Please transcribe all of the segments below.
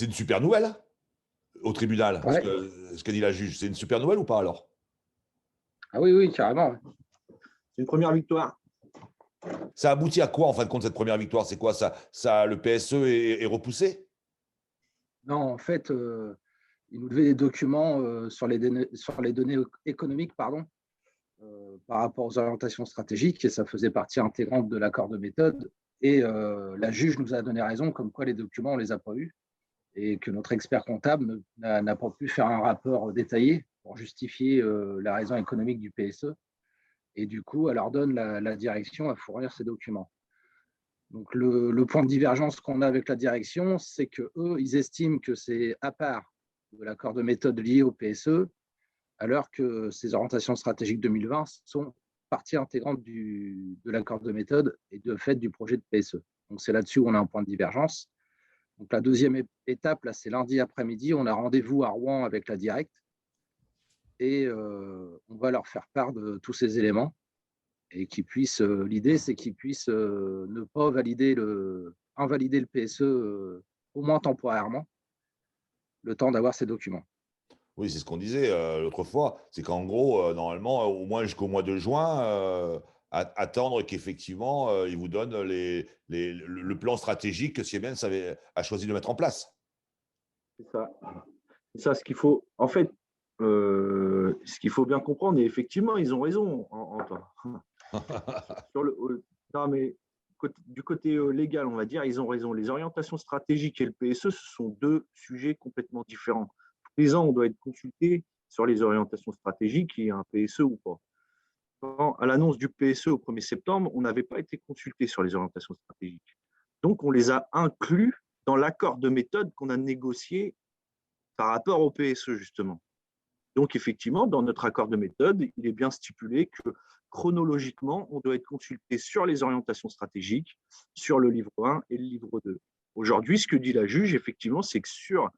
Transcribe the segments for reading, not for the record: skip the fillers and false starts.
C'est une super nouvelle au tribunal, Ouais. ce qu'a dit la juge. C'est une super nouvelle ou pas alors? Ah oui, oui, carrément. C'est une première victoire. Ça aboutit à quoi en fin de compte cette première victoire? C'est quoi ça? Le PSE est repoussé? Non, en fait, il nous devait des documents sur les données économiques, pardon, par rapport aux orientations stratégiques, et ça faisait partie intégrante de l'accord de méthode. Et la juge nous a donné raison, comme quoi les documents, on ne les a pas eus, et que notre expert comptable n'a pas pu faire un rapport détaillé pour justifier la raison économique du PSE. Et du coup, elle ordonne la direction à fournir ces documents. Donc, le point de divergence qu'on a avec la direction, c'est qu'eux, ils estiment que c'est à part de l'accord de méthode lié au PSE, alors que ces orientations stratégiques 2020 sont partie intégrante de l'accord de méthode et de fait du projet de PSE. Donc, c'est là-dessus où on a un point de divergence. Donc, la deuxième étape, là, c'est lundi après-midi. On a rendez-vous à Rouen avec la directe et on va leur faire part de tous ces éléments et qu'ils puissent. L'idée, c'est qu'ils puissent ne pas invalider le PSE au moins temporairement, le temps d'avoir ces documents. Oui, c'est ce qu'on disait l'autre fois. C'est qu'en gros, normalement, au moins jusqu'au mois de juin, attendre qu'effectivement, ils vous donnent le plan stratégique que Siemens a choisi de mettre en place. C'est ça. C'est ça ce qu'il faut. En fait, ce qu'il faut bien comprendre, et effectivement, ils ont raison, Antoine. Non, mais du côté légal, on va dire, ils ont raison. Les orientations stratégiques et le PSE, ce sont deux sujets complètement différents. Tous les ans, on doit être consulté sur les orientations stratégiques, il y a un PSE ou pas. À l'annonce du PSE au 1er septembre, on n'avait pas été consulté sur les orientations stratégiques. Donc, on les a inclus dans l'accord de méthode qu'on a négocié par rapport au PSE, justement. Donc, effectivement, dans notre accord de méthode, il est bien stipulé que chronologiquement, on doit être consulté sur les orientations stratégiques, sur le livre 1 et le livre 2. Aujourd'hui, ce que dit la juge, effectivement, c'est que sur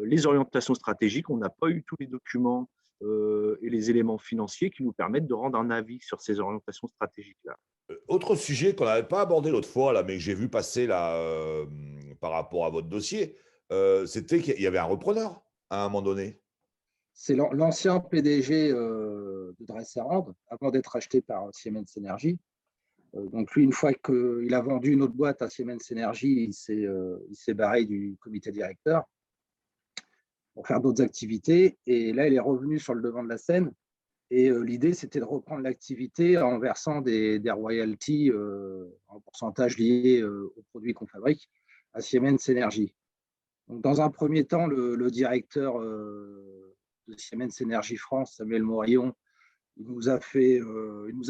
les orientations stratégiques, on n'a pas eu tous les documents et les éléments financiers qui nous permettent de rendre un avis sur ces orientations stratégiques-là. Autre sujet qu'on n'avait pas abordé l'autre fois, là, mais que j'ai vu passer là, par rapport à votre dossier, c'était qu'il y avait un repreneur à un moment donné. C'est l'ancien PDG de Dresserand, avant d'être acheté par Siemens Energy. Donc lui, une fois qu'il a vendu une autre boîte à Siemens Energy, il s'est barré du comité directeur pour faire d'autres activités. Et là, il est revenu sur le devant de la scène. Et l'idée, c'était de reprendre l'activité en versant des royalties en pourcentage liés aux produits qu'on fabrique à Siemens Energy. Donc, dans un premier temps, le directeur de Siemens Energy France, Samuel Morillon, il nous a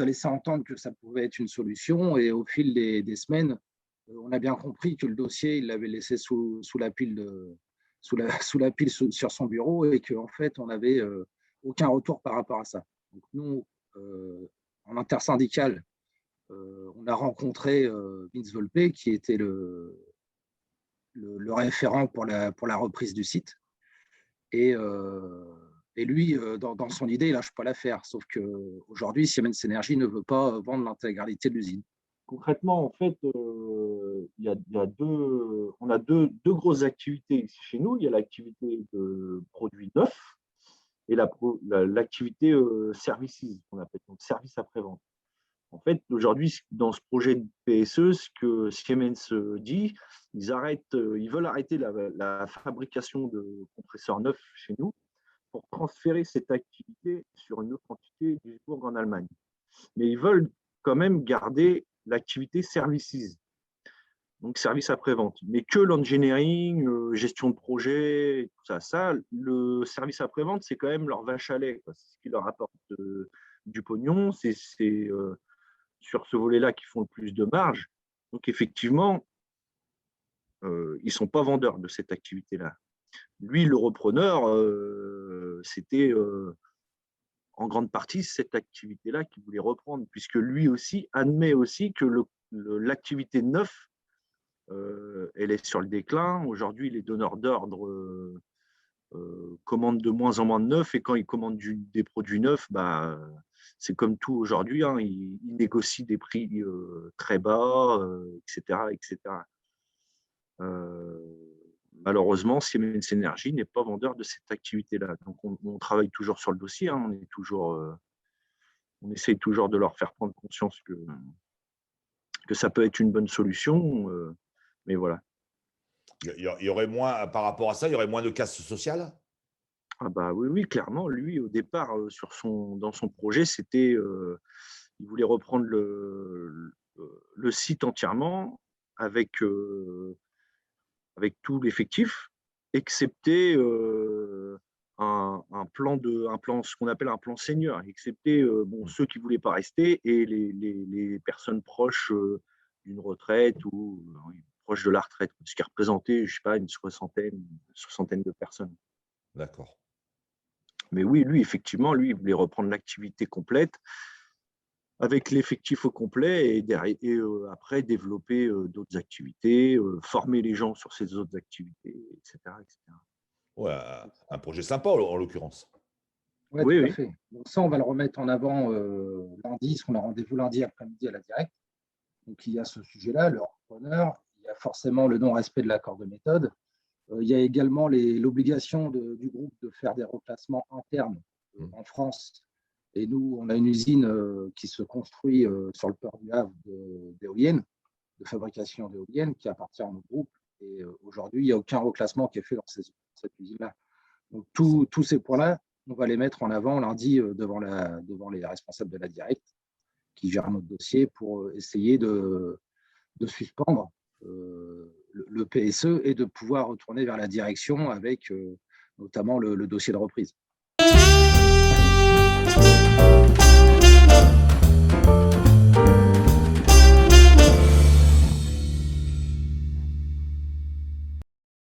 laissé entendre que ça pouvait être une solution. Et au fil des semaines, on a bien compris que le dossier, il l'avait laissé sous la pile sur son bureau et qu'en fait, on n'avait aucun retour par rapport à ça. Donc nous, en intersyndical, on a rencontré Vince Volpe, qui était le référent pour la reprise du site. Et lui, dans son idée, il lâche pas l'affaire. Sauf qu'aujourd'hui, Siemens Energy ne veut pas vendre l'intégralité de l'usine. Concrètement, en fait, on a deux grosses activités ici chez nous. Il y a l'activité de produits neufs et l'activité services, qu'on appelle donc service après-vente. En fait, aujourd'hui, dans ce projet de PSE, ce que Siemens dit, ils veulent arrêter la fabrication de compresseurs neufs chez nous pour transférer cette activité sur une autre entité, Duisburg en Allemagne. Mais ils veulent quand même garder l'activité services, donc service après-vente, mais que l'engineering, gestion de projet, tout ça. Le service après-vente, c'est quand même leur vache à lait, quoi. C'est ce qui leur apporte du pognon, c'est sur ce volet-là qu'ils font le plus de marge. Donc effectivement, ils ne sont pas vendeurs de cette activité-là. Lui, le repreneur, c'était en grande partie cette activité-là qu'il voulait reprendre, puisque lui aussi admet aussi que l'activité neuf, elle est sur le déclin. Aujourd'hui, les donneurs d'ordre commandent de moins en moins de neufs, et quand ils commandent des produits neufs, c'est comme tout aujourd'hui, hein, ils négocient des prix très bas, etc. etc. malheureusement, Siemens Energy n'est pas vendeur de cette activité-là. Donc, on travaille toujours sur le dossier. Hein. On essaye toujours de leur faire prendre conscience que ça peut être une bonne solution. Mais voilà. Il y aurait moins, par rapport à ça, il y aurait moins de casse sociale? Ah bah oui, clairement. Lui, au départ, dans son projet, c'était, il voulait reprendre le site entièrement avec tout l'effectif, excepté un plan, ce qu'on appelle un plan senior, excepté ceux qui ne voulaient pas rester et les personnes proches d'une retraite ou proches de la retraite, ce qui représentait, je sais pas, une soixantaine de personnes. D'accord. Mais oui, lui, effectivement, il voulait reprendre l'activité complète avec l'effectif au complet et après développer d'autres activités, former les gens sur ces autres activités, etc. Ouais, un projet sympa en l'occurrence. Ouais, Oui, tout à oui. fait. Donc ça, on va le remettre en avant lundi, parce qu'on a rendez-vous lundi après-midi à la Direct. Donc il y a ce sujet-là, le repreneur, il y a forcément le non-respect de l'accord de méthode. Il y a également l'obligation du groupe de faire des reclassements internes en France. Et nous, on a une usine qui se construit sur le port du Havre d'éoliennes, de fabrication d'éoliennes, qui appartient à notre groupe. Et aujourd'hui, il n'y a aucun reclassement qui est fait dans cette usine-là. Donc tous ces points-là, on va les mettre en avant lundi devant les responsables de la Direct qui gèrent notre dossier pour essayer de suspendre le PSE et de pouvoir retourner vers la direction avec notamment le dossier de reprise.